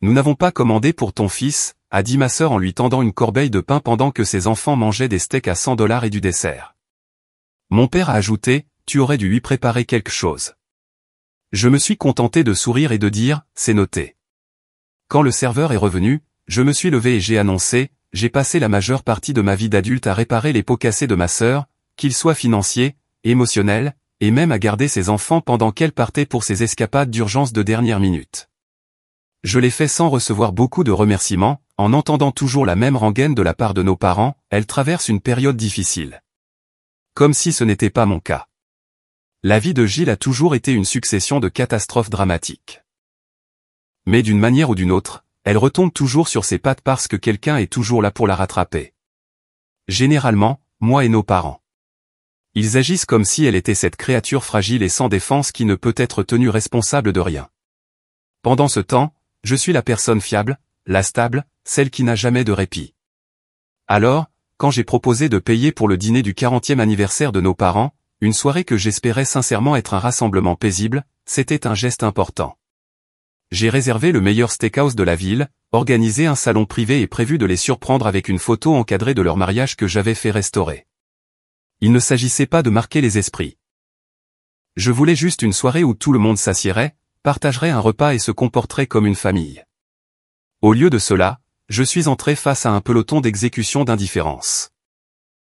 nous n'avons pas commandé pour ton fils, a dit ma sœur en lui tendant une corbeille de pain pendant que ses enfants mangeaient des steaks à 100 $ et du dessert. Mon père a ajouté, tu aurais dû lui préparer quelque chose. Je me suis contenté de sourire et de dire, c'est noté. Quand le serveur est revenu, je me suis levé et j'ai annoncé, j'ai passé la majeure partie de ma vie d'adulte à réparer les pots cassés de ma sœur, qu'ils soient financiers, émotionnels, et même à garder ses enfants pendant qu'elle partait pour ses escapades d'urgence de dernière minute. Je l'ai fait sans recevoir beaucoup de remerciements, en entendant toujours la même rengaine de la part de nos parents, elle traverse une période difficile. Comme si ce n'était pas mon cas. La vie de Gilles a toujours été une succession de catastrophes dramatiques. Mais d'une manière ou d'une autre, elle retombe toujours sur ses pattes parce que quelqu'un est toujours là pour la rattraper. Généralement, moi et nos parents. Ils agissent comme si elle était cette créature fragile et sans défense qui ne peut être tenue responsable de rien. Pendant ce temps, je suis la personne fiable, la stable, celle qui n'a jamais de répit. Alors, quand j'ai proposé de payer pour le dîner du 40e anniversaire de nos parents, une soirée que j'espérais sincèrement être un rassemblement paisible, c'était un geste important. J'ai réservé le meilleur steakhouse de la ville, organisé un salon privé et prévu de les surprendre avec une photo encadrée de leur mariage que j'avais fait restaurer. Il ne s'agissait pas de marquer les esprits. Je voulais juste une soirée où tout le monde s'assiérait, partagerait un repas et se comporterait comme une famille. Au lieu de cela, je suis entré face à un peloton d'exécution d'indifférence.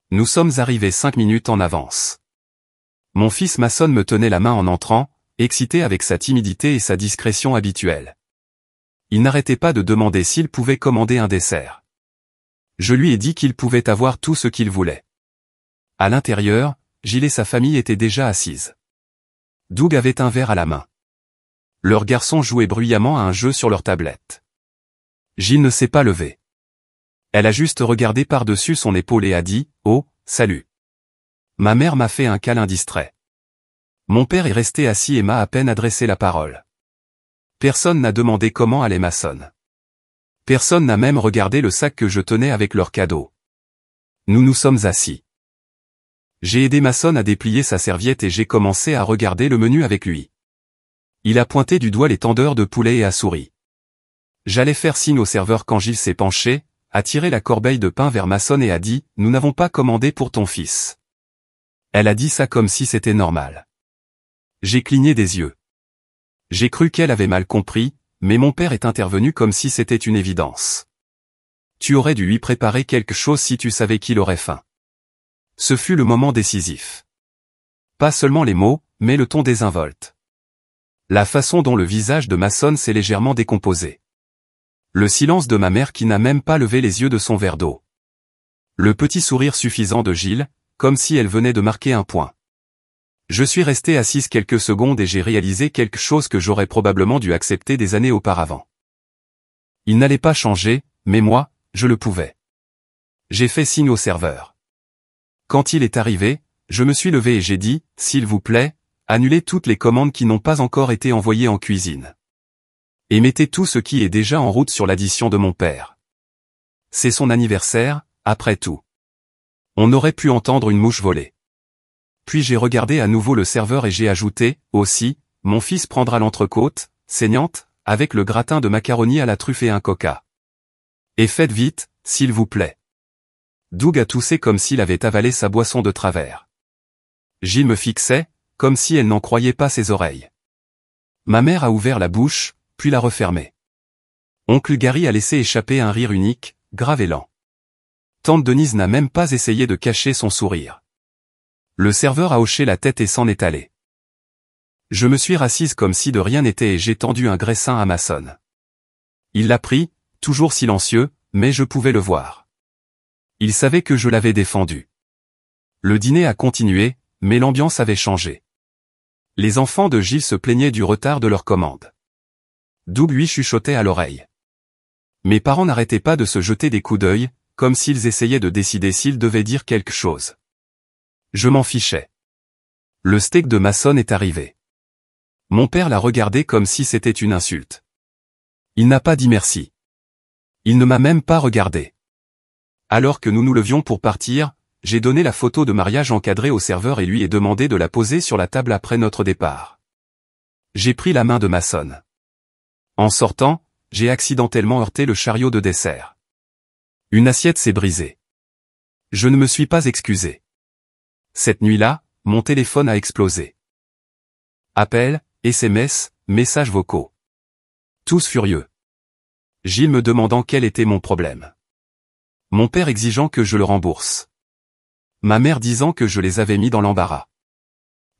Nous sommes arrivés 5 minutes en avance. Mon fils Mason me tenait la main en entrant, excité avec sa timidité et sa discrétion habituelle. Il n'arrêtait pas de demander s'il pouvait commander un dessert. Je lui ai dit qu'il pouvait avoir tout ce qu'il voulait. À l'intérieur, Gilles et sa famille étaient déjà assises. Doug avait un verre à la main. Leurs garçons jouaient bruyamment à un jeu sur leur tablette. Gilles ne s'est pas levé. Elle a juste regardé par-dessus son épaule et a dit « Oh, salut ». Ma mère m'a fait un câlin distrait. Mon père est resté assis et m'a à peine adressé la parole. Personne n'a demandé comment allait Mason. Personne n'a même regardé le sac que je tenais avec leurs cadeaux. Nous nous sommes assis. J'ai aidé Mason à déplier sa serviette et j'ai commencé à regarder le menu avec lui. Il a pointé du doigt les tendeurs de poulet et a souri. J'allais faire signe au serveur quand Gilles s'est penché, a tiré la corbeille de pain vers Mason et a dit « Nous n'avons pas commandé pour ton fils ». Elle a dit ça comme si c'était normal. J'ai cligné des yeux. J'ai cru qu'elle avait mal compris, mais mon père est intervenu comme si c'était une évidence. Tu aurais dû lui préparer quelque chose si tu savais qu'il aurait faim. Ce fut le moment décisif. Pas seulement les mots, mais le ton désinvolte. La façon dont le visage de Mason s'est légèrement décomposé. Le silence de ma mère qui n'a même pas levé les yeux de son verre d'eau. Le petit sourire suffisant de Gilles, comme si elle venait de marquer un point. Je suis resté assise quelques secondes et j'ai réalisé quelque chose que j'aurais probablement dû accepter des années auparavant. Il n'allait pas changer, mais moi, je le pouvais. J'ai fait signe au serveur. Quand il est arrivé, je me suis levé et j'ai dit, s'il vous plaît, annulez toutes les commandes qui n'ont pas encore été envoyées en cuisine. Et mettez tout ce qui est déjà en route sur l'addition de mon père. C'est son anniversaire, après tout. On aurait pu entendre une mouche voler. Puis j'ai regardé à nouveau le serveur et j'ai ajouté, aussi, mon fils prendra l'entrecôte, saignante, avec le gratin de macaroni à la truffe et un coca. Et faites vite, s'il vous plaît. Doug a toussé comme s'il avait avalé sa boisson de travers. Gilles me fixait, comme si elle n'en croyait pas ses oreilles. Ma mère a ouvert la bouche, puis l'a refermée. Oncle Gary a laissé échapper un rire unique, grave et lent. Tante Denise n'a même pas essayé de cacher son sourire. Le serveur a hoché la tête et s'en est allé. Je me suis rassise comme si de rien n'était et j'ai tendu un graissin à Mason. Il l'a pris, toujours silencieux, mais je pouvais le voir. Il savait que je l'avais défendu. Le dîner a continué, mais l'ambiance avait changé. Les enfants de Gilles se plaignaient du retard de leur commande. Doug lui chuchotait à l'oreille. Mes parents n'arrêtaient pas de se jeter des coups d'œil, comme s'ils essayaient de décider s'ils devaient dire quelque chose. Je m'en fichais. Le steak de Mason est arrivé. Mon père l'a regardé comme si c'était une insulte. Il n'a pas dit merci. Il ne m'a même pas regardé. Alors que nous nous levions pour partir, j'ai donné la photo de mariage encadrée au serveur et lui ai demandé de la poser sur la table après notre départ. J'ai pris la main de Mason. En sortant, j'ai accidentellement heurté le chariot de dessert. Une assiette s'est brisée. Je ne me suis pas excusé. Cette nuit-là, mon téléphone a explosé. Appels, SMS, messages vocaux. Tous furieux. Gilles me demandant quel était mon problème. Mon père exigeant que je le rembourse. Ma mère disant que je les avais mis dans l'embarras.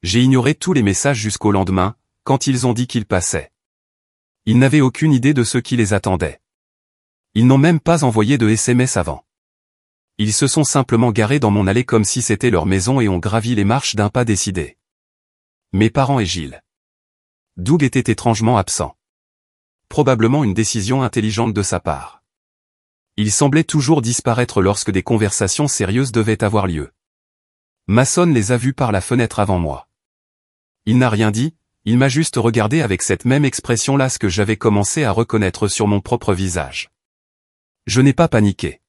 J'ai ignoré tous les messages jusqu'au lendemain, quand ils ont dit qu'ils passaient. Ils n'avaient aucune idée de ce qui les attendait. Ils n'ont même pas envoyé de SMS avant. Ils se sont simplement garés dans mon allée comme si c'était leur maison et ont gravi les marches d'un pas décidé. Mes parents et Gilles. Doug était étrangement absent. Probablement une décision intelligente de sa part. Il semblait toujours disparaître lorsque des conversations sérieuses devaient avoir lieu. Mason les a vus par la fenêtre avant moi. Il n'a rien dit, il m'a juste regardé avec cette même expression lasque que j'avais commencé à reconnaître sur mon propre visage. Je n'ai pas paniqué.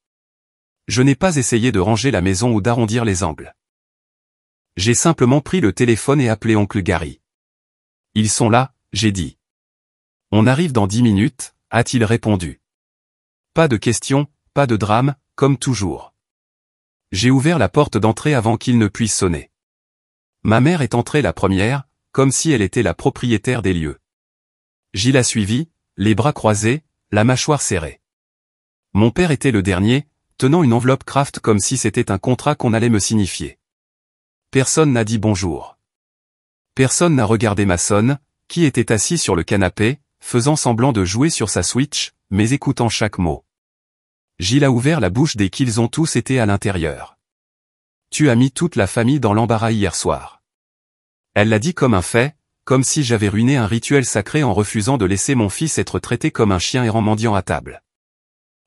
Je n'ai pas essayé de ranger la maison ou d'arrondir les angles. J'ai simplement pris le téléphone et appelé oncle Gary. Ils sont là, j'ai dit. On arrive dans 10 minutes, a-t-il répondu. Pas de questions, pas de drame, comme toujours. J'ai ouvert la porte d'entrée avant qu'il ne puisse sonner. Ma mère est entrée la première, comme si elle était la propriétaire des lieux. Gilles a suivi, les bras croisés, la mâchoire serrée. Mon père était le dernier, tenant une enveloppe Kraft comme si c'était un contrat qu'on allait me signifier. Personne n'a dit bonjour. Personne n'a regardé Mason, qui était assis sur le canapé, faisant semblant de jouer sur sa Switch, mais écoutant chaque mot. Gilles a ouvert la bouche dès qu'ils ont tous été à l'intérieur. Tu as mis toute la famille dans l'embarras hier soir. Elle l'a dit comme un fait, comme si j'avais ruiné un rituel sacré en refusant de laisser mon fils être traité comme un chien errant mendiant à table.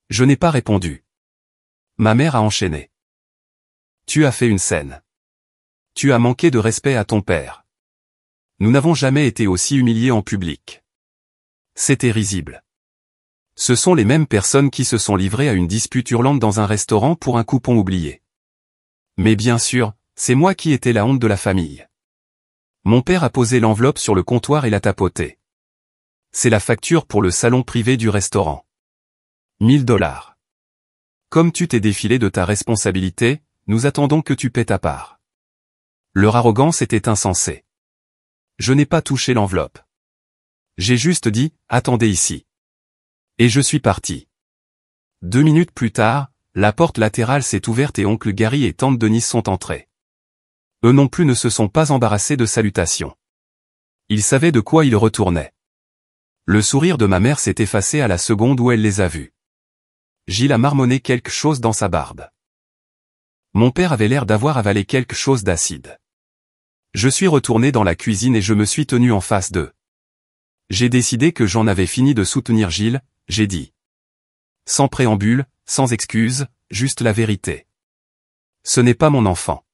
Je n'ai pas répondu. Ma mère a enchaîné. Tu as fait une scène. Tu as manqué de respect à ton père. Nous n'avons jamais été aussi humiliés en public. C'était risible. Ce sont les mêmes personnes qui se sont livrées à une dispute hurlante dans un restaurant pour un coupon oublié. Mais bien sûr, c'est moi qui étais la honte de la famille. Mon père a posé l'enveloppe sur le comptoir et l'a tapotée. C'est la facture pour le salon privé du restaurant. $1000. Comme tu t'es défilé de ta responsabilité, nous attendons que tu paies ta part. Leur arrogance était insensée. Je n'ai pas touché l'enveloppe. J'ai juste dit, attendez ici. Et je suis parti. 2 minutes plus tard, la porte latérale s'est ouverte et oncle Gary et tante Denise sont entrés. Eux non plus ne se sont pas embarrassés de salutations. Ils savaient de quoi ils retournaient. Le sourire de ma mère s'est effacé à la seconde où elle les a vus. Gilles a marmonné quelque chose dans sa barbe. Mon père avait l'air d'avoir avalé quelque chose d'acide. Je suis retourné dans la cuisine et je me suis tenu en face d'eux. J'ai décidé que j'en avais fini de soutenir Gilles, j'ai dit. Sans préambule, sans excuse, juste la vérité. Ce n'est pas mon enfant.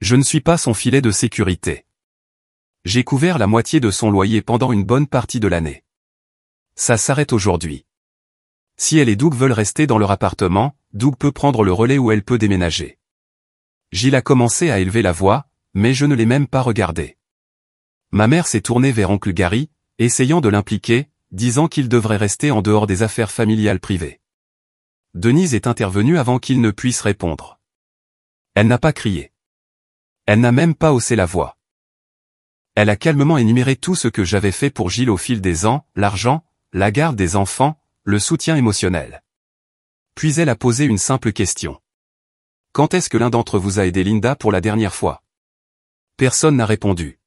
Je ne suis pas son filet de sécurité. J'ai couvert la moitié de son loyer pendant une bonne partie de l'année. Ça s'arrête aujourd'hui. Si elle et Doug veulent rester dans leur appartement, Doug peut prendre le relais ou elle peut déménager. Gilles a commencé à élever la voix, mais je ne l'ai même pas regardé. Ma mère s'est tournée vers oncle Gary, essayant de l'impliquer, disant qu'il devrait rester en dehors des affaires familiales privées. Denise est intervenue avant qu'il ne puisse répondre. Elle n'a pas crié. Elle n'a même pas haussé la voix. Elle a calmement énuméré tout ce que j'avais fait pour Gilles au fil des ans, l'argent, la garde des enfants, le soutien émotionnel. Puis elle a posé une simple question. Quand est-ce que l'un d'entre vous a aidé Linda pour la dernière fois? Personne n'a répondu.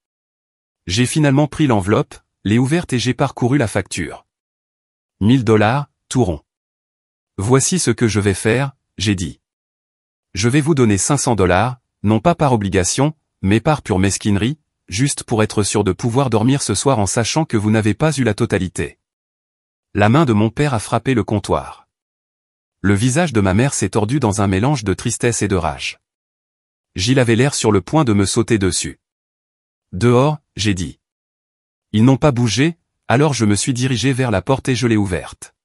J'ai finalement pris l'enveloppe, l'ai ouverte et j'ai parcouru la facture. $1000, tout rond. Voici ce que je vais faire, j'ai dit. Je vais vous donner $500, non pas par obligation, mais par pure mesquinerie, juste pour être sûr de pouvoir dormir ce soir en sachant que vous n'avez pas eu la totalité. La main de mon père a frappé le comptoir. Le visage de ma mère s'est tordu dans un mélange de tristesse et de rage. Gilles avait l'air sur le point de me sauter dessus. Dehors, j'ai dit. Ils n'ont pas bougé, alors je me suis dirigé vers la porte et je l'ai ouverte.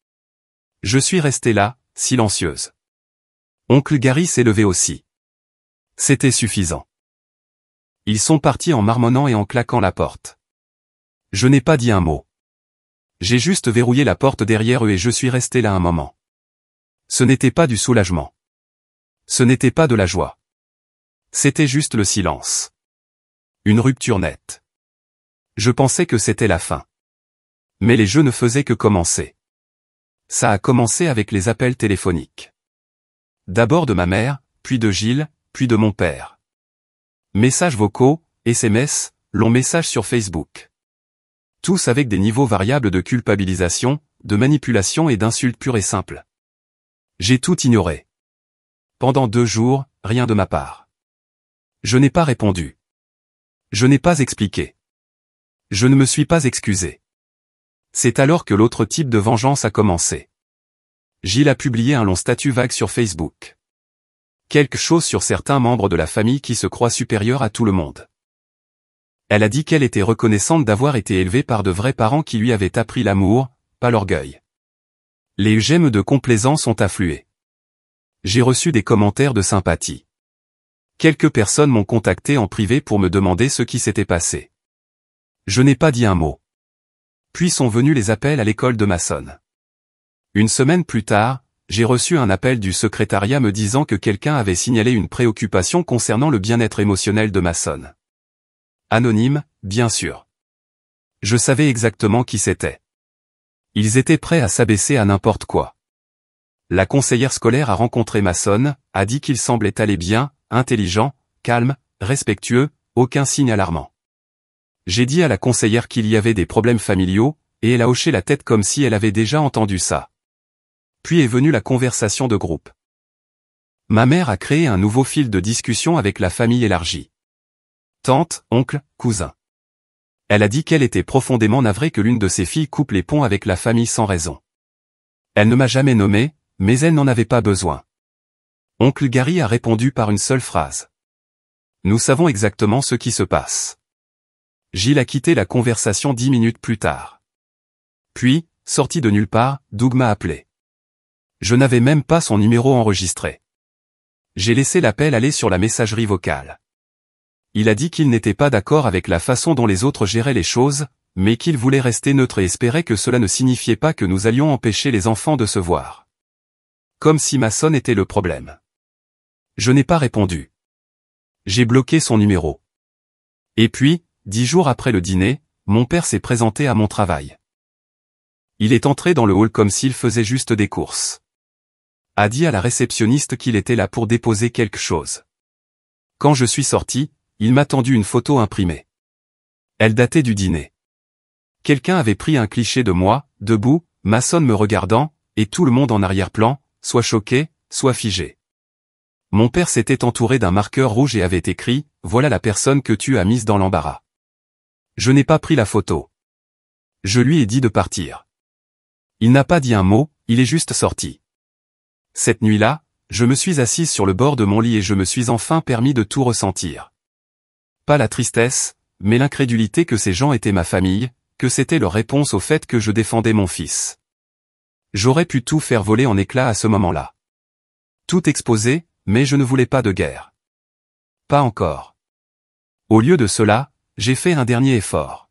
Je suis restée là, silencieuse. Oncle Gary s'est levé aussi. C'était suffisant. Ils sont partis en marmonnant et en claquant la porte. Je n'ai pas dit un mot. J'ai juste verrouillé la porte derrière eux et je suis resté là un moment. Ce n'était pas du soulagement. Ce n'était pas de la joie. C'était juste le silence. Une rupture nette. Je pensais que c'était la fin. Mais les jeux ne faisaient que commencer. Ça a commencé avec les appels téléphoniques. D'abord de ma mère, puis de Gilles, puis de mon père. Messages vocaux, SMS, longs messages sur Facebook. Tous avec des niveaux variables de culpabilisation, de manipulation et d'insultes pures et simples. J'ai tout ignoré. Pendant 2 jours, rien de ma part. Je n'ai pas répondu. Je n'ai pas expliqué. Je ne me suis pas excusé. C'est alors que l'autre type de vengeance a commencé. Gilles a publié un long statut vague sur Facebook. Quelque chose sur certains membres de la famille qui se croient supérieurs à tout le monde. Elle a dit qu'elle était reconnaissante d'avoir été élevée par de vrais parents qui lui avaient appris l'amour, pas l'orgueil. Les j'aime de complaisance ont afflué. J'ai reçu des commentaires de sympathie. Quelques personnes m'ont contacté en privé pour me demander ce qui s'était passé. Je n'ai pas dit un mot. Puis sont venus les appels à l'école de Masson. Une semaine plus tard, j'ai reçu un appel du secrétariat me disant que quelqu'un avait signalé une préoccupation concernant le bien-être émotionnel de Masson. Anonyme, bien sûr. Je savais exactement qui c'était. Ils étaient prêts à s'abaisser à n'importe quoi. La conseillère scolaire a rencontré Masson, a dit qu'il semblait aller bien, intelligent, calme, respectueux, aucun signe alarmant. J'ai dit à la conseillère qu'il y avait des problèmes familiaux, et elle a hoché la tête comme si elle avait déjà entendu ça. Puis est venue la conversation de groupe. Ma mère a créé un nouveau fil de discussion avec la famille élargie. Tante, oncle, cousin. Elle a dit qu'elle était profondément navrée que l'une de ses filles coupe les ponts avec la famille sans raison. Elle ne m'a jamais nommé, mais elle n'en avait pas besoin. Oncle Gary a répondu par une seule phrase. Nous savons exactement ce qui se passe. Gilles a quitté la conversation 10 minutes plus tard. Puis, sorti de nulle part, Doug m'a appelé. Je n'avais même pas son numéro enregistré. J'ai laissé l'appel aller sur la messagerie vocale. Il a dit qu'il n'était pas d'accord avec la façon dont les autres géraient les choses, mais qu'il voulait rester neutre et espérait que cela ne signifiait pas que nous allions empêcher les enfants de se voir. Comme si Masson était le problème. Je n'ai pas répondu. J'ai bloqué son numéro. Et puis, 10 jours après le dîner, mon père s'est présenté à mon travail. Il est entré dans le hall comme s'il faisait juste des courses. A dit à la réceptionniste qu'il était là pour déposer quelque chose. Quand je suis sorti, il m'a tendu une photo imprimée. Elle datait du dîner. Quelqu'un avait pris un cliché de moi, debout, Masson me regardant, et tout le monde en arrière-plan, soit choqué, soit figé. Mon père s'était entouré d'un marqueur rouge et avait écrit « Voilà la personne que tu as mise dans l'embarras ». Je n'ai pas pris la photo. Je lui ai dit de partir. Il n'a pas dit un mot, il est juste sorti. Cette nuit-là, je me suis assise sur le bord de mon lit et je me suis enfin permis de tout ressentir. Pas la tristesse, mais l'incrédulité que ces gens étaient ma famille, que c'était leur réponse au fait que je défendais mon fils. J'aurais pu tout faire voler en éclats à ce moment-là. Tout exposer, mais je ne voulais pas de guerre. Pas encore. Au lieu de cela, j'ai fait un dernier effort.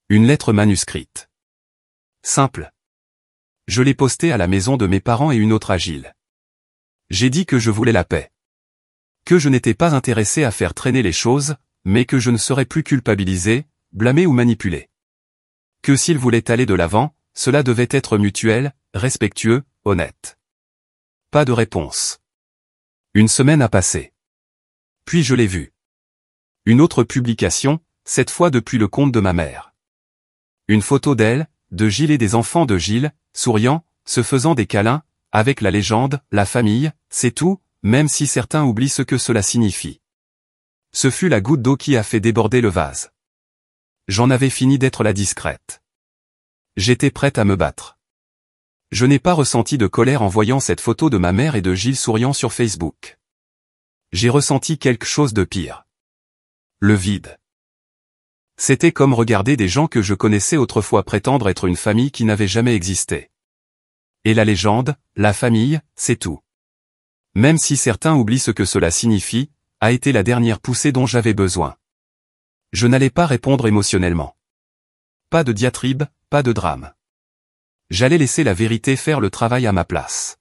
Une lettre manuscrite. Simple. Je l'ai postée à la maison de mes parents et une autre à Gilles. J'ai dit que je voulais la paix. Que je n'étais pas intéressé à faire traîner les choses, mais que je ne serais plus culpabilisé, blâmé ou manipulé. Que s'il voulait aller de l'avant, cela devait être mutuel, respectueux, honnête. Pas de réponse. Une semaine a passé. Puis je l'ai vu. Une autre publication, cette fois depuis le compte de ma mère. Une photo d'elle, de Gilles et des enfants de Gilles, souriant, se faisant des câlins, avec la légende, la famille, c'est tout, même si certains oublient ce que cela signifie. Ce fut la goutte d'eau qui a fait déborder le vase. J'en avais fini d'être la discrète. J'étais prête à me battre. Je n'ai pas ressenti de colère en voyant cette photo de ma mère et de Gilles souriant sur Facebook. J'ai ressenti quelque chose de pire. Le vide. C'était comme regarder des gens que je connaissais autrefois prétendre être une famille qui n'avait jamais existé. Et la légende, la famille, c'est tout. Même si certains oublient ce que cela signifie, a été la dernière poussée dont j'avais besoin. Je n'allais pas répondre émotionnellement. Pas de diatribe, pas de drame. J'allais laisser la vérité faire le travail à ma place.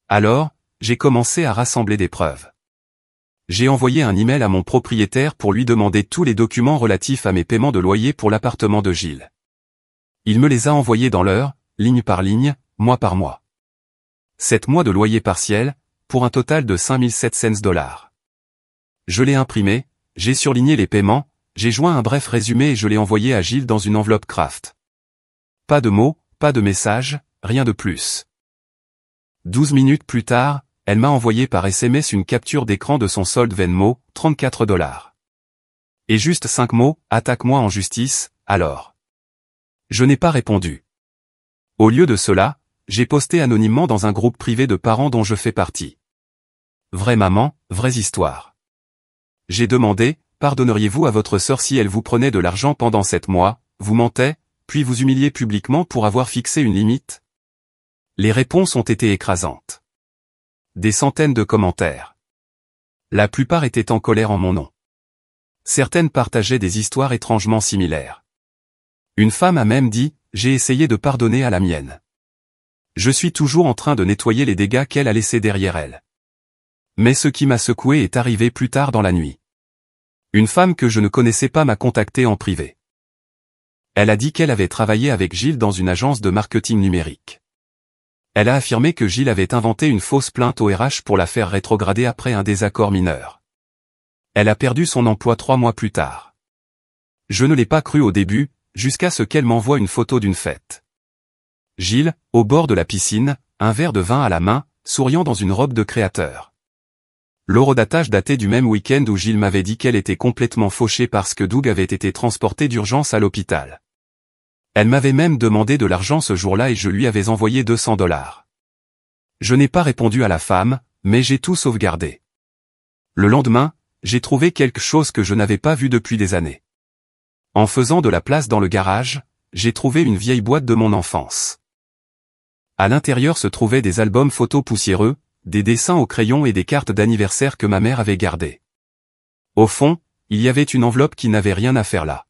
Alors, j'ai commencé à rassembler des preuves. J'ai envoyé un email à mon propriétaire pour lui demander tous les documents relatifs à mes paiements de loyer pour l'appartement de Gilles. Il me les a envoyés dans l'heure, ligne par ligne, mois par mois. 7 mois de loyer partiel, pour un total de $5,700. Je l'ai imprimé, j'ai surligné les paiements, j'ai joint un bref résumé et je l'ai envoyé à Gilles dans une enveloppe Kraft. Pas de mots, pas de message, rien de plus. 12 minutes plus tard, elle m'a envoyé par SMS une capture d'écran de son solde Venmo, $34. Et juste 5 mots, attaque-moi en justice, alors. Je n'ai pas répondu. Au lieu de cela, j'ai posté anonymement dans un groupe privé de parents dont je fais partie. Vraie maman, vraie histoire. J'ai demandé, pardonneriez-vous à votre sœur si elle vous prenait de l'argent pendant 7 mois, vous mentait, puis vous humiliez publiquement pour avoir fixé une limite? Les réponses ont été écrasantes. Des centaines de commentaires. La plupart étaient en colère en mon nom. Certaines partageaient des histoires étrangement similaires. Une femme a même dit, j'ai essayé de pardonner à la mienne. Je suis toujours en train de nettoyer les dégâts qu'elle a laissés derrière elle. Mais ce qui m'a secoué est arrivé plus tard dans la nuit. Une femme que je ne connaissais pas m'a contacté en privé. Elle a dit qu'elle avait travaillé avec Gilles dans une agence de marketing numérique. Elle a affirmé que Gilles avait inventé une fausse plainte au RH pour la faire rétrograder après un désaccord mineur. Elle a perdu son emploi 3 mois plus tard. Je ne l'ai pas cru au début, jusqu'à ce qu'elle m'envoie une photo d'une fête. Gilles, au bord de la piscine, un verre de vin à la main, souriant dans une robe de créateur. L'horodatage datait du même week-end où Gilles m'avait dit qu'elle était complètement fauchée parce que Doug avait été transporté d'urgence à l'hôpital. Elle m'avait même demandé de l'argent ce jour-là et je lui avais envoyé $200. Je n'ai pas répondu à la femme, mais j'ai tout sauvegardé. Le lendemain, j'ai trouvé quelque chose que je n'avais pas vu depuis des années. En faisant de la place dans le garage, j'ai trouvé une vieille boîte de mon enfance. À l'intérieur se trouvaient des albums photos poussiéreux, des dessins au crayon et des cartes d'anniversaire que ma mère avait gardées. Au fond, il y avait une enveloppe qui n'avait rien à faire là.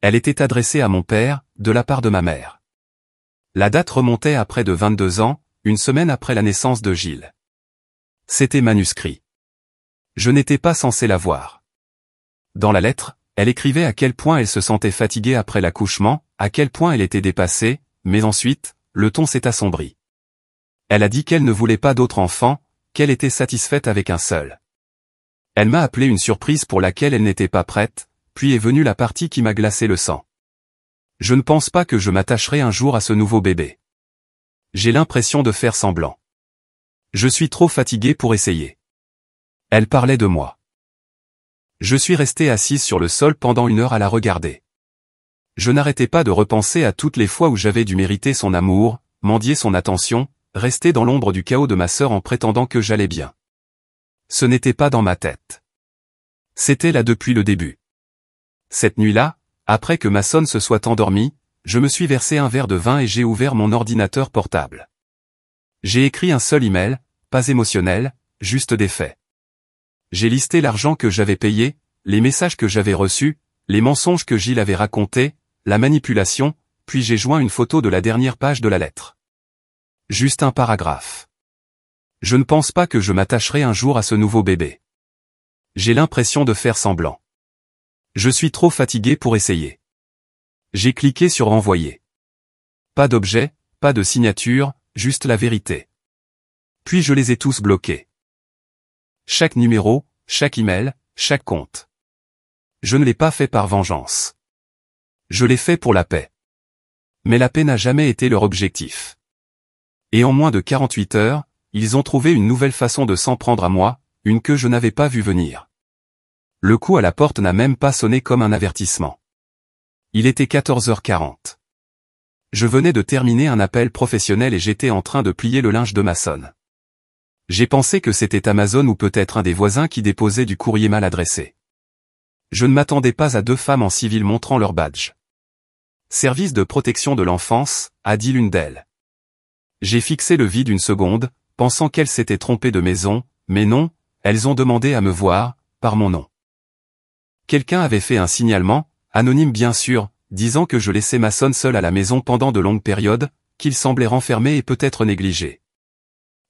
Elle était adressée à mon père, de la part de ma mère. La date remontait à près de 22 ans, une semaine après la naissance de Gilles. C'était manuscrit. Je n'étais pas censé la voir. Dans la lettre, elle écrivait à quel point elle se sentait fatiguée après l'accouchement, à quel point elle était dépassée, mais ensuite, le ton s'est assombri. Elle a dit qu'elle ne voulait pas d'autre enfant, qu'elle était satisfaite avec un seul. Elle m'a appelé une surprise pour laquelle elle n'était pas prête, puis est venue la partie qui m'a glacé le sang. Je ne pense pas que je m'attacherai un jour à ce nouveau bébé. J'ai l'impression de faire semblant. Je suis trop fatigué pour essayer. Elle parlait de moi. Je suis resté assise sur le sol pendant 1 heure à la regarder. Je n'arrêtais pas de repenser à toutes les fois où j'avais dû mériter son amour, mendier son attention, rester dans l'ombre du chaos de ma sœur en prétendant que j'allais bien. Ce n'était pas dans ma tête. C'était là depuis le début. Cette nuit-là, après que ma sonne se soit endormie, je me suis versé un verre de vin et j'ai ouvert mon ordinateur portable. J'ai écrit un seul email, pas émotionnel, juste des faits. J'ai listé l'argent que j'avais payé, les messages que j'avais reçus, les mensonges que Gilles avait racontés, la manipulation, puis j'ai joint une photo de la dernière page de la lettre. Juste un paragraphe. Je ne pense pas que je m'attacherai un jour à ce nouveau bébé. J'ai l'impression de faire semblant. Je suis trop fatigué pour essayer. J'ai cliqué sur envoyer. Pas d'objet, pas de signature, juste la vérité. Puis je les ai tous bloqués. Chaque numéro, chaque email, chaque compte. Je ne l'ai pas fait par vengeance. Je l'ai fait pour la paix. Mais la paix n'a jamais été leur objectif. Et en moins de 48 heures, ils ont trouvé une nouvelle façon de s'en prendre à moi, une que je n'avais pas vue venir. Le coup à la porte n'a même pas sonné comme un avertissement. Il était 14h40. Je venais de terminer un appel professionnel et j'étais en train de plier le linge de ma sonne. J'ai pensé que c'était Amazon ou peut-être un des voisins qui déposait du courrier mal adressé. Je ne m'attendais pas à 2 femmes en civil montrant leur badge. Service de protection de l'enfance, a dit l'une d'elles. J'ai fixé le vide une seconde, pensant qu'elles s'étaient trompées de maison, mais non, elles ont demandé à me voir, par mon nom. Quelqu'un avait fait un signalement, anonyme bien sûr, disant que je laissais Mason seul à la maison pendant de longues périodes, qu'il semblait renfermé et peut-être négligé.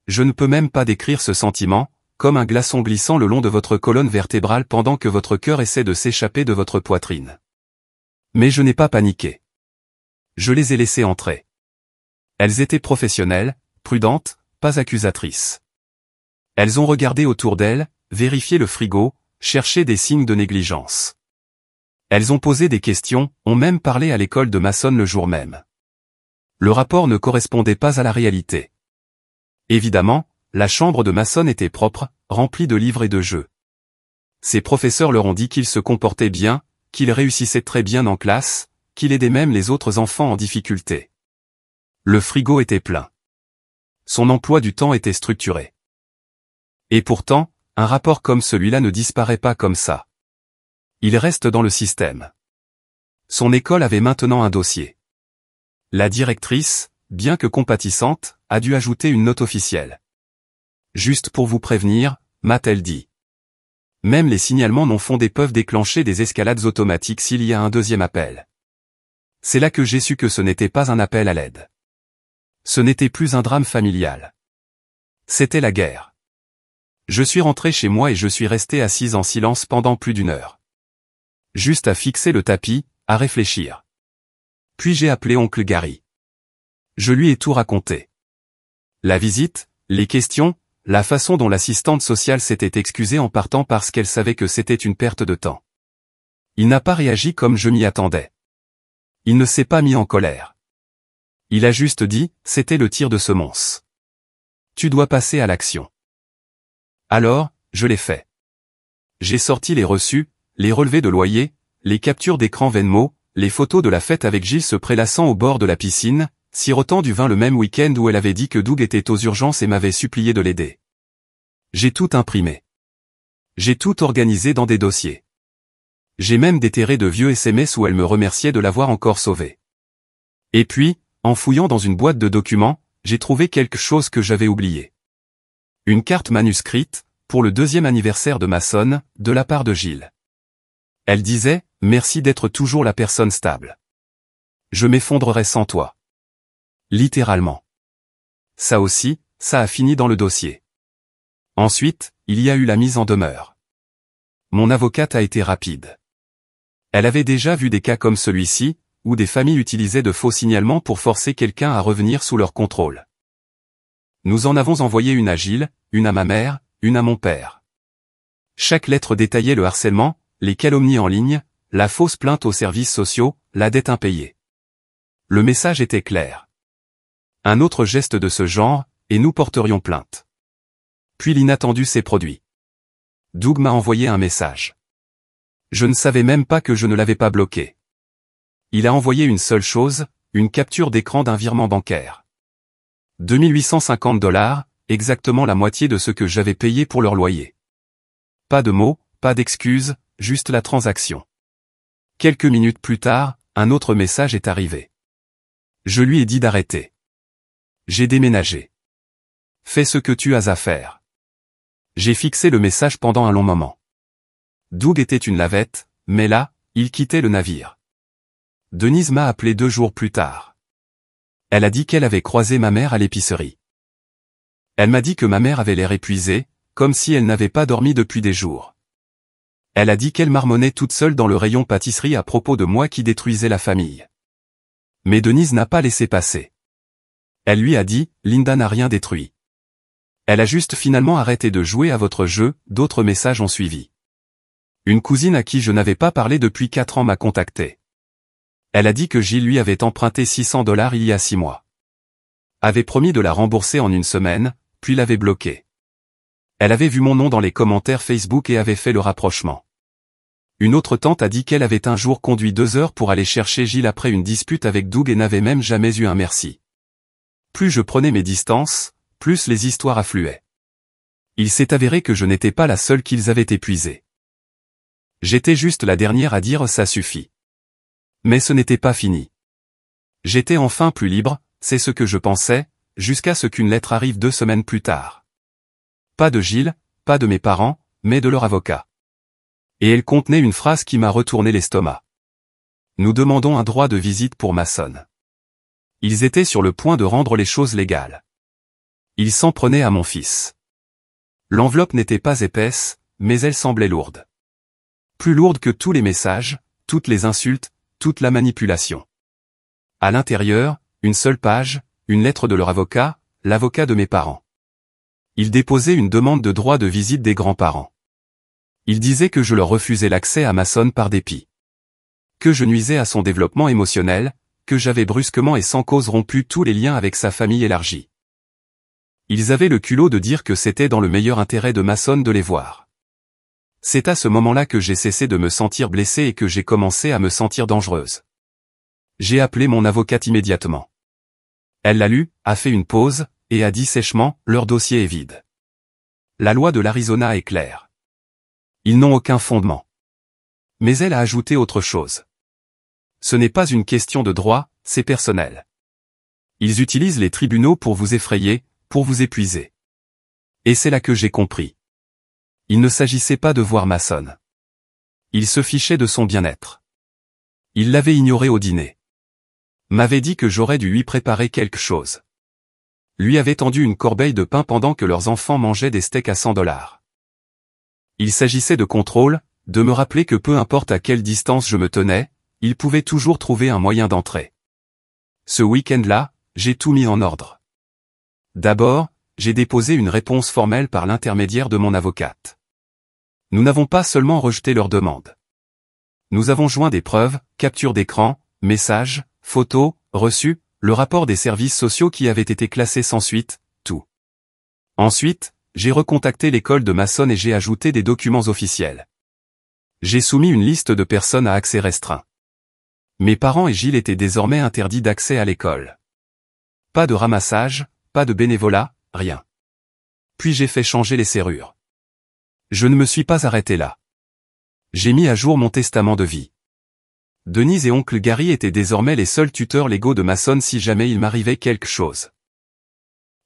Je ne peux même pas décrire ce sentiment, comme un glaçon glissant le long de votre colonne vertébrale pendant que votre cœur essaie de s'échapper de votre poitrine. Mais je n'ai pas paniqué. Je les ai laissées entrer. Elles étaient professionnelles, prudentes, pas accusatrices. Elles ont regardé autour d'elles, vérifié le frigo, cherché des signes de négligence. Elles ont posé des questions, ont même parlé à l'école de Mason le jour même. Le rapport ne correspondait pas à la réalité. Évidemment, la chambre de Mason était propre, remplie de livres et de jeux. Ses professeurs leur ont dit qu'il se comportait bien, qu'il réussissait très bien en classe, qu'il aidait même les autres enfants en difficulté. Le frigo était plein. Son emploi du temps était structuré. Et pourtant, un rapport comme celui-là ne disparaît pas comme ça. Il reste dans le système. Son école avait maintenant un dossier. La directrice, bien que compatissante, a dû ajouter une note officielle. Juste pour vous prévenir, m'a-t-elle dit. Même les signalements non fondés peuvent déclencher des escalades automatiques s'il y a un deuxième appel. C'est là que j'ai su que ce n'était pas un appel à l'aide. Ce n'était plus un drame familial. C'était la guerre. Je suis rentré chez moi et je suis resté assise en silence pendant plus d'1 heure. Juste à fixer le tapis, à réfléchir. Puis j'ai appelé oncle Gary. Je lui ai tout raconté. La visite, les questions, la façon dont l'assistante sociale s'était excusée en partant parce qu'elle savait que c'était une perte de temps. Il n'a pas réagi comme je m'y attendais. Il ne s'est pas mis en colère. Il a juste dit, c'était le tir de semonce. Tu dois passer à l'action. Alors, je l'ai fait. J'ai sorti les reçus, les relevés de loyer, les captures d'écran Venmo, les photos de la fête avec Gilles se prélassant au bord de la piscine, sirotant du vin le même week-end où elle avait dit que Doug était aux urgences et m'avait supplié de l'aider. J'ai tout imprimé. J'ai tout organisé dans des dossiers. J'ai même déterré de vieux SMS où elle me remerciait de l'avoir encore sauvé. Et puis, en fouillant dans une boîte de documents, j'ai trouvé quelque chose que j'avais oublié. Une carte manuscrite, pour le 2e anniversaire de Mason, de la part de Gilles. Elle disait, « Merci d'être toujours la personne stable. Je m'effondrerais sans toi. » Littéralement. Ça aussi, ça a fini dans le dossier. Ensuite, il y a eu la mise en demeure. Mon avocate a été rapide. Elle avait déjà vu des cas comme celui-ci, où des familles utilisaient de faux signalements pour forcer quelqu'un à revenir sous leur contrôle. Nous en avons envoyé une à Gilles, une à ma mère, une à mon père. Chaque lettre détaillait le harcèlement, les calomnies en ligne, la fausse plainte aux services sociaux, la dette impayée. Le message était clair. Un autre geste de ce genre, et nous porterions plainte. Puis l'inattendu s'est produit. Doug m'a envoyé un message. Je ne savais même pas que je ne l'avais pas bloqué. Il a envoyé une seule chose, une capture d'écran d'un virement bancaire. 2850 $, exactement la moitié de ce que j'avais payé pour leur loyer. Pas de mots, pas d'excuses, juste la transaction. Quelques minutes plus tard, un autre message est arrivé. Je lui ai dit d'arrêter. J'ai déménagé. Fais ce que tu as à faire. J'ai fixé le message pendant un long moment. Doug était une lavette, mais là, il quittait le navire. Denise m'a appelé 2 jours plus tard. Elle a dit qu'elle avait croisé ma mère à l'épicerie. Elle m'a dit que ma mère avait l'air épuisée, comme si elle n'avait pas dormi depuis des jours. Elle a dit qu'elle marmonnait toute seule dans le rayon pâtisserie à propos de moi qui détruisais la famille. Mais Denise n'a pas laissé passer. Elle lui a dit, Linda n'a rien détruit. Elle a juste finalement arrêté de jouer à votre jeu, d'autres messages ont suivi. Une cousine à qui je n'avais pas parlé depuis 4 ans m'a contacté. Elle a dit que Gilles lui avait emprunté 600 $ il y a 6 mois. Avait promis de la rembourser en 1 semaine, puis l'avait bloqué. Elle avait vu mon nom dans les commentaires Facebook et avait fait le rapprochement. Une autre tante a dit qu'elle avait un jour conduit 2 heures pour aller chercher Gilles après une dispute avec Doug et n'avait même jamais eu un merci. Plus je prenais mes distances, plus les histoires affluaient. Il s'est avéré que je n'étais pas la seule qu'ils avaient épuisée. J'étais juste la dernière à dire ça suffit. Mais ce n'était pas fini. J'étais enfin plus libre, c'est ce que je pensais, jusqu'à ce qu'une lettre arrive 2 semaines plus tard. Pas de Gilles, pas de mes parents, mais de leur avocat. Et elle contenait une phrase qui m'a retourné l'estomac. Nous demandons un droit de visite pour Masson. Ils étaient sur le point de rendre les choses légales. Ils s'en prenaient à mon fils. L'enveloppe n'était pas épaisse, mais elle semblait lourde. Plus lourde que tous les messages, toutes les insultes, toute la manipulation. À l'intérieur, une seule page, une lettre de leur avocat, l'avocat de mes parents. Ils déposaient une demande de droit de visite des grands-parents. Ils disaient que je leur refusais l'accès à Masson par dépit. Que je nuisais à son développement émotionnel, que j'avais brusquement et sans cause rompu tous les liens avec sa famille élargie. Ils avaient le culot de dire que c'était dans le meilleur intérêt de Masson de les voir. C'est à ce moment-là que j'ai cessé de me sentir blessée et que j'ai commencé à me sentir dangereuse. J'ai appelé mon avocate immédiatement. Elle l'a lu, a fait une pause, et a dit sèchement, leur dossier est vide. La loi de l'Arizona est claire. Ils n'ont aucun fondement. Mais elle a ajouté autre chose. Ce n'est pas une question de droit, c'est personnel. Ils utilisent les tribunaux pour vous effrayer, pour vous épuiser. Et c'est là que j'ai compris. Il ne s'agissait pas de voir Masson. Il se fichait de son bien-être. Il l'avait ignoré au dîner. M'avait dit que j'aurais dû lui préparer quelque chose. Lui avait tendu une corbeille de pain pendant que leurs enfants mangeaient des steaks à $100. Il s'agissait de contrôle, de me rappeler que peu importe à quelle distance je me tenais, il pouvait toujours trouver un moyen d'entrer. Ce week-end-là, j'ai tout mis en ordre. D'abord, j'ai déposé une réponse formelle par l'intermédiaire de mon avocate. Nous n'avons pas seulement rejeté leur demande. Nous avons joint des preuves, captures d'écran, messages, photos, reçus, le rapport des services sociaux qui avait été classé sans suite, tout. Ensuite, j'ai recontacté l'école de Masson et j'ai ajouté des documents officiels. J'ai soumis une liste de personnes à accès restreint. Mes parents et Gilles étaient désormais interdits d'accès à l'école. Pas de ramassage, pas de bénévolat, rien. Puis j'ai fait changer les serrures. Je ne me suis pas arrêté là. J'ai mis à jour mon testament de vie. Denise et oncle Gary étaient désormais les seuls tuteurs légaux de Masson si jamais il m'arrivait quelque chose.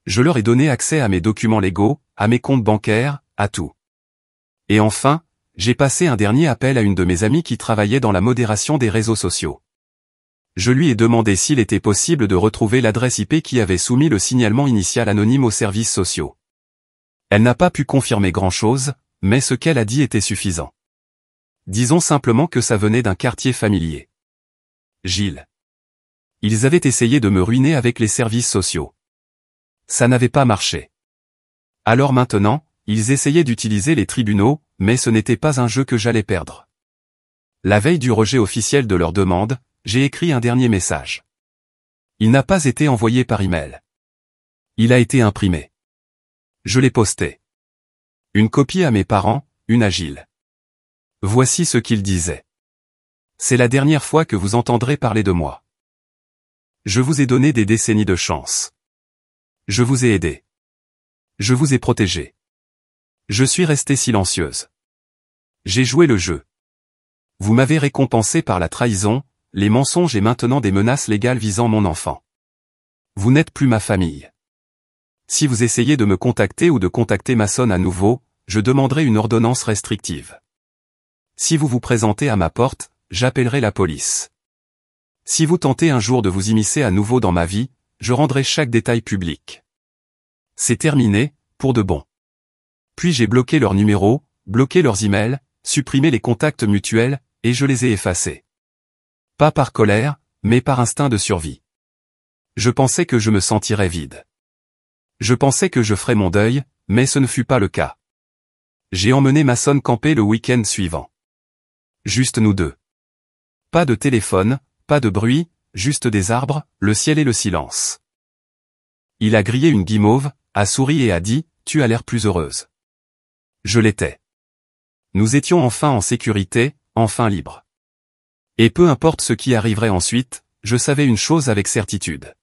Je leur ai donné accès à mes documents légaux, à mes comptes bancaires, à tout. Et enfin, j'ai passé un dernier appel à une de mes amies qui travaillait dans la modération des réseaux sociaux. Je lui ai demandé s'il était possible de retrouver l'adresse IP qui avait soumis le signalement initial anonyme aux services sociaux. Elle n'a pas pu confirmer grand-chose, mais ce qu'elle a dit était suffisant. Disons simplement que ça venait d'un quartier familier. Gilles. Ils avaient essayé de me ruiner avec les services sociaux. Ça n'avait pas marché. Alors maintenant, ils essayaient d'utiliser les tribunaux, mais ce n'était pas un jeu que j'allais perdre. La veille du rejet officiel de leur demande, j'ai écrit un dernier message. Il n'a pas été envoyé par email. Il a été imprimé. Je l'ai posté. Une copie à mes parents, une à Gilles. Voici ce qu'il disait. C'est la dernière fois que vous entendrez parler de moi. Je vous ai donné des décennies de chance. Je vous ai aidé. Je vous ai protégé. Je suis restée silencieuse. J'ai joué le jeu. Vous m'avez récompensé par la trahison, les mensonges et maintenant des menaces légales visant mon enfant. Vous n'êtes plus ma famille. Si vous essayez de me contacter ou de contacter Masson à nouveau, je demanderai une ordonnance restrictive. Si vous vous présentez à ma porte, j'appellerai la police. Si vous tentez un jour de vous immiscer à nouveau dans ma vie, je rendrai chaque détail public. C'est terminé, pour de bon. Puis j'ai bloqué leurs numéros, bloqué leurs emails, supprimé les contacts mutuels, et je les ai effacés. Pas par colère, mais par instinct de survie. Je pensais que je me sentirais vide. Je pensais que je ferais mon deuil, mais ce ne fut pas le cas. J'ai emmené Masson camper le week-end suivant. Juste nous deux. Pas de téléphone, pas de bruit, juste des arbres, le ciel et le silence. Il a grillé une guimauve, a souri et a dit, « Tu as l'air plus heureuse. » Je l'étais. Nous étions enfin en sécurité, enfin libres. Et peu importe ce qui arriverait ensuite, je savais une chose avec certitude.